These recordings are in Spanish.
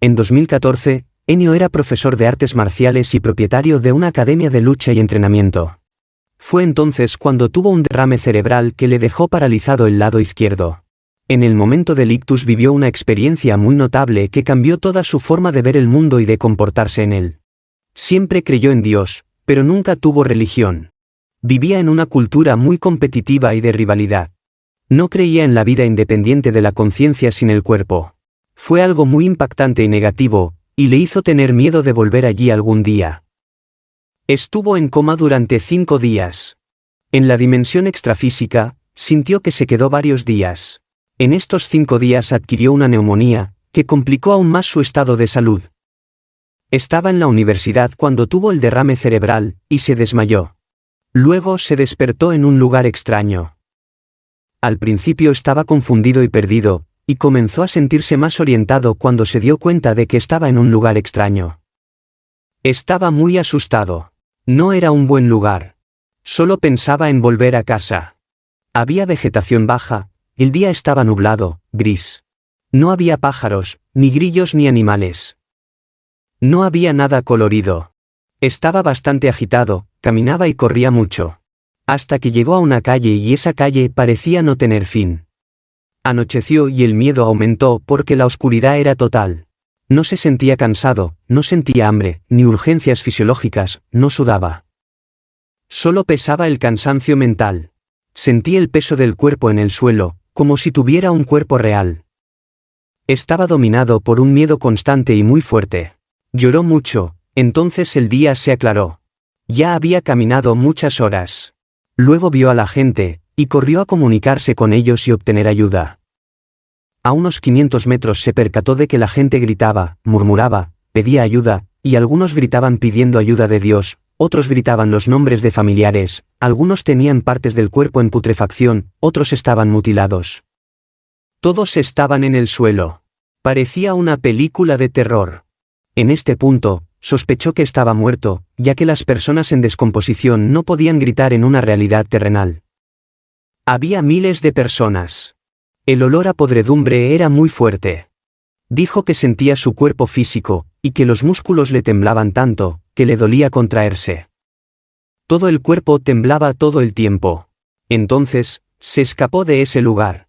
En 2014, Ennio era profesor de artes marciales y propietario de una academia de lucha y entrenamiento. Fue entonces cuando tuvo un derrame cerebral que le dejó paralizado el lado izquierdo. En el momento del ictus vivió una experiencia muy notable que cambió toda su forma de ver el mundo y de comportarse en él. Siempre creyó en Dios, pero nunca tuvo religión. Vivía en una cultura muy competitiva y de rivalidad. No creía en la vida independiente de la conciencia sin el cuerpo. Fue algo muy impactante y negativo, y le hizo tener miedo de volver allí algún día. Estuvo en coma durante 5 días. En la dimensión extrafísica, sintió que se quedó varios días. En estos 5 días adquirió una neumonía, que complicó aún más su estado de salud. Estaba en la universidad cuando tuvo el derrame cerebral, y se desmayó. Luego se despertó en un lugar extraño. Al principio estaba confundido y perdido, y comenzó a sentirse más orientado cuando se dio cuenta de que estaba en un lugar extraño. Estaba muy asustado. No era un buen lugar. Solo pensaba en volver a casa. Había vegetación baja, el día estaba nublado, gris. No había pájaros, ni grillos ni animales. No había nada colorido. Estaba bastante agitado, caminaba y corría mucho. Hasta que llegó a una calle y esa calle parecía no tener fin. Anocheció y el miedo aumentó porque la oscuridad era total. No se sentía cansado, no sentía hambre, ni urgencias fisiológicas, no sudaba. Solo pesaba el cansancio mental. Sentía el peso del cuerpo en el suelo, como si tuviera un cuerpo real. Estaba dominado por un miedo constante y muy fuerte. Lloró mucho, entonces el día se aclaró. Ya había caminado muchas horas. Luego vio a la gente, y corrió a comunicarse con ellos y obtener ayuda. A unos 500 metros se percató de que la gente gritaba, murmuraba, pedía ayuda, y algunos gritaban pidiendo ayuda de Dios, otros gritaban los nombres de familiares, algunos tenían partes del cuerpo en putrefacción, otros estaban mutilados. Todos estaban en el suelo. Parecía una película de terror. En este punto, sospechó que estaba muerto, ya que las personas en descomposición no podían gritar en una realidad terrenal. Había miles de personas. El olor a podredumbre era muy fuerte. Dijo que sentía su cuerpo físico, y que los músculos le temblaban tanto, que le dolía contraerse. Todo el cuerpo temblaba todo el tiempo. Entonces, se escapó de ese lugar.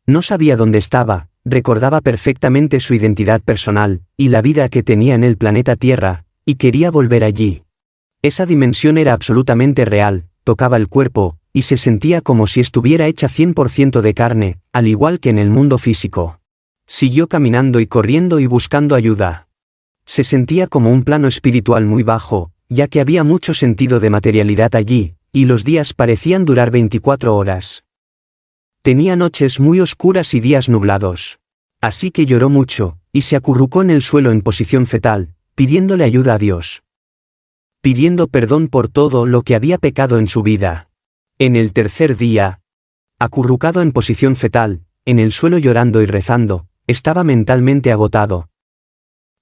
No sabía dónde estaba, recordaba perfectamente su identidad personal, y la vida que tenía en el planeta Tierra, y quería volver allí. Esa dimensión era absolutamente real, tocaba el cuerpo, y se sentía como si estuviera hecha 100% de carne, al igual que en el mundo físico. Siguió caminando y corriendo y buscando ayuda. Se sentía como un plano espiritual muy bajo, ya que había mucho sentido de materialidad allí, y los días parecían durar 24 horas. Tenía noches muy oscuras y días nublados. Así que lloró mucho, y se acurrucó en el suelo en posición fetal, pidiéndole ayuda a Dios. Pidiendo perdón por todo lo que había pecado en su vida. En el tercer día, acurrucado en posición fetal, en el suelo llorando y rezando, estaba mentalmente agotado.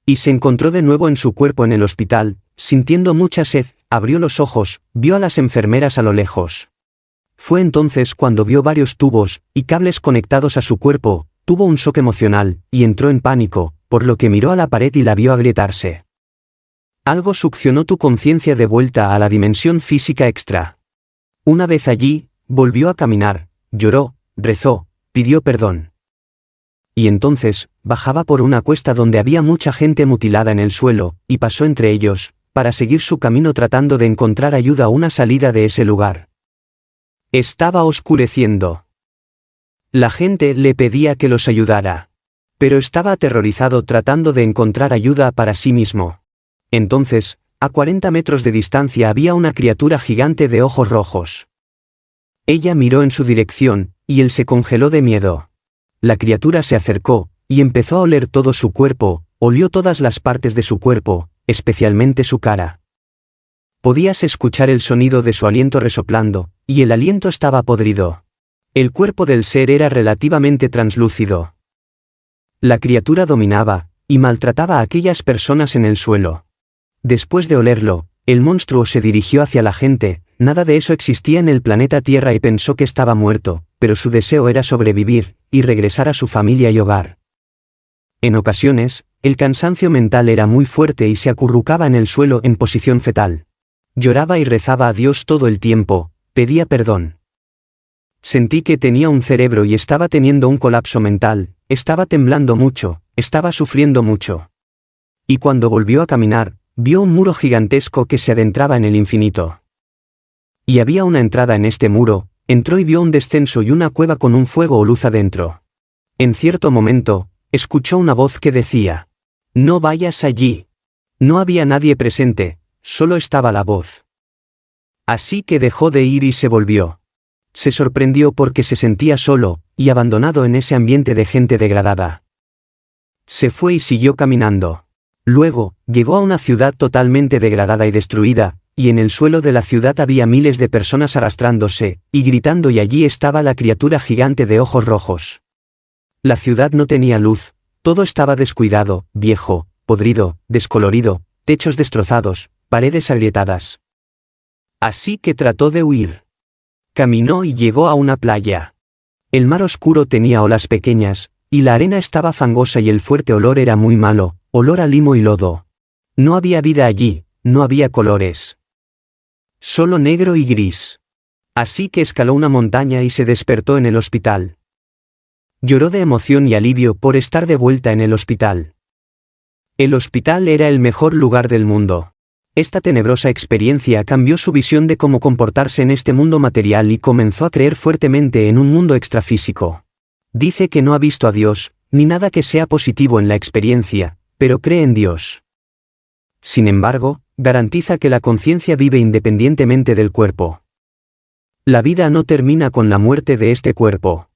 Y se encontró de nuevo en su cuerpo en el hospital, sintiendo mucha sed, abrió los ojos, vio a las enfermeras a lo lejos. Fue entonces cuando vio varios tubos y cables conectados a su cuerpo, tuvo un shock emocional, y entró en pánico, por lo que miró a la pared y la vio agrietarse. Algo succionó tu conciencia de vuelta a la dimensión física extra. Una vez allí, volvió a caminar, lloró, rezó, pidió perdón. Y entonces, bajaba por una cuesta donde había mucha gente mutilada en el suelo, y pasó entre ellos, para seguir su camino tratando de encontrar ayuda a una salida de ese lugar. Estaba oscureciendo. La gente le pedía que los ayudara. Pero estaba aterrorizado tratando de encontrar ayuda para sí mismo. Entonces, a 40 metros de distancia había una criatura gigante de ojos rojos. Ella miró en su dirección, y él se congeló de miedo. La criatura se acercó, y empezó a oler todo su cuerpo, olió todas las partes de su cuerpo, especialmente su cara. Podías escuchar el sonido de su aliento resoplando, y el aliento estaba podrido. El cuerpo del ser era relativamente translúcido. La criatura dominaba, y maltrataba a aquellas personas en el suelo. Después de olerlo, el monstruo se dirigió hacia la gente, nada de eso existía en el planeta Tierra y pensó que estaba muerto, pero su deseo era sobrevivir, y regresar a su familia y hogar. En ocasiones, El cansancio mental era muy fuerte y se acurrucaba en el suelo en posición fetal. Lloraba y rezaba a Dios todo el tiempo, pedía perdón. Sentí que tenía un cerebro y estaba teniendo un colapso mental, estaba temblando mucho, estaba sufriendo mucho. Y cuando volvió a caminar, vio un muro gigantesco que se adentraba en el infinito. Y había una entrada en este muro, entró y vio un descenso y una cueva con un fuego o luz adentro. En cierto momento, escuchó una voz que decía: «No vayas allí». No había nadie presente, solo estaba la voz. Así que dejó de ir y se volvió. Se sorprendió porque se sentía solo, y abandonado en ese ambiente de gente degradada. Se fue y siguió caminando. Luego, llegó a una ciudad totalmente degradada y destruida, y en el suelo de la ciudad había miles de personas arrastrándose, y gritando, y allí estaba la criatura gigante de ojos rojos. La ciudad no tenía luz, todo estaba descuidado, viejo, podrido, descolorido, techos destrozados, paredes agrietadas. Así que trató de huir. Caminó y llegó a una playa. El mar oscuro tenía olas pequeñas, y la arena estaba fangosa y el fuerte olor era muy malo, olor a limo y lodo. No había vida allí, no había colores. Solo negro y gris. Así que escaló una montaña y se despertó en el hospital. Lloró de emoción y alivio por estar de vuelta en el hospital. El hospital era el mejor lugar del mundo. Esta tenebrosa experiencia cambió su visión de cómo comportarse en este mundo material y comenzó a creer fuertemente en un mundo extrafísico. Dice que no ha visto a Dios, ni nada que sea positivo en la experiencia, pero cree en Dios. Sin embargo, garantiza que la conciencia vive independientemente del cuerpo. La vida no termina con la muerte de este cuerpo.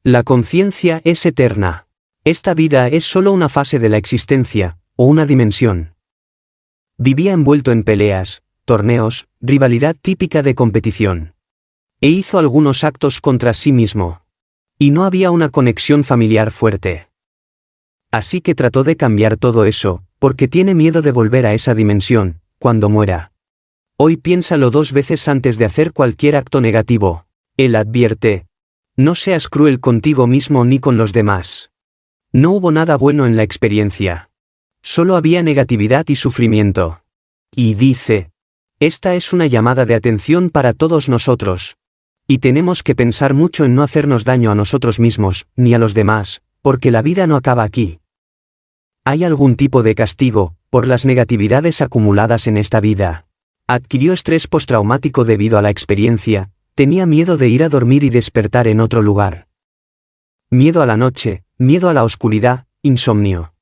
La conciencia es eterna. Esta vida es solo una fase de la existencia, o una dimensión. Vivía envuelto en peleas, torneos, rivalidad típica de competición. E hizo algunos actos contra sí mismo. Y no había una conexión familiar fuerte. Así que trató de cambiar todo eso, porque tiene miedo de volver a esa dimensión, cuando muera. Hoy piénsalo 2 veces antes de hacer cualquier acto negativo. Él advierte: no seas cruel contigo mismo ni con los demás. No hubo nada bueno en la experiencia. Solo había negatividad y sufrimiento. Y dice: esta es una llamada de atención para todos nosotros. Y tenemos que pensar mucho en no hacernos daño a nosotros mismos, ni a los demás, porque la vida no acaba aquí. ¿Hay algún tipo de castigo por las negatividades acumuladas en esta vida? Adquirió estrés postraumático debido a la experiencia, tenía miedo de ir a dormir y despertar en otro lugar. Miedo a la noche, miedo a la oscuridad, insomnio.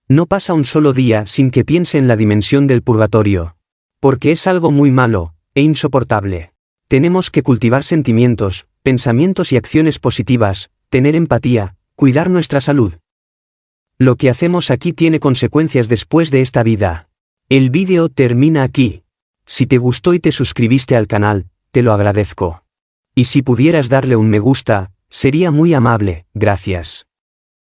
No pasa un solo día sin que piense en la dimensión del purgatorio. Porque es algo muy malo, e insoportable. Tenemos que cultivar sentimientos, pensamientos y acciones positivas, tener empatía, cuidar nuestra salud. Lo que hacemos aquí tiene consecuencias después de esta vida. El vídeo termina aquí. Si te gustó y te suscribiste al canal, te lo agradezco. Y si pudieras darle un me gusta, sería muy amable, gracias.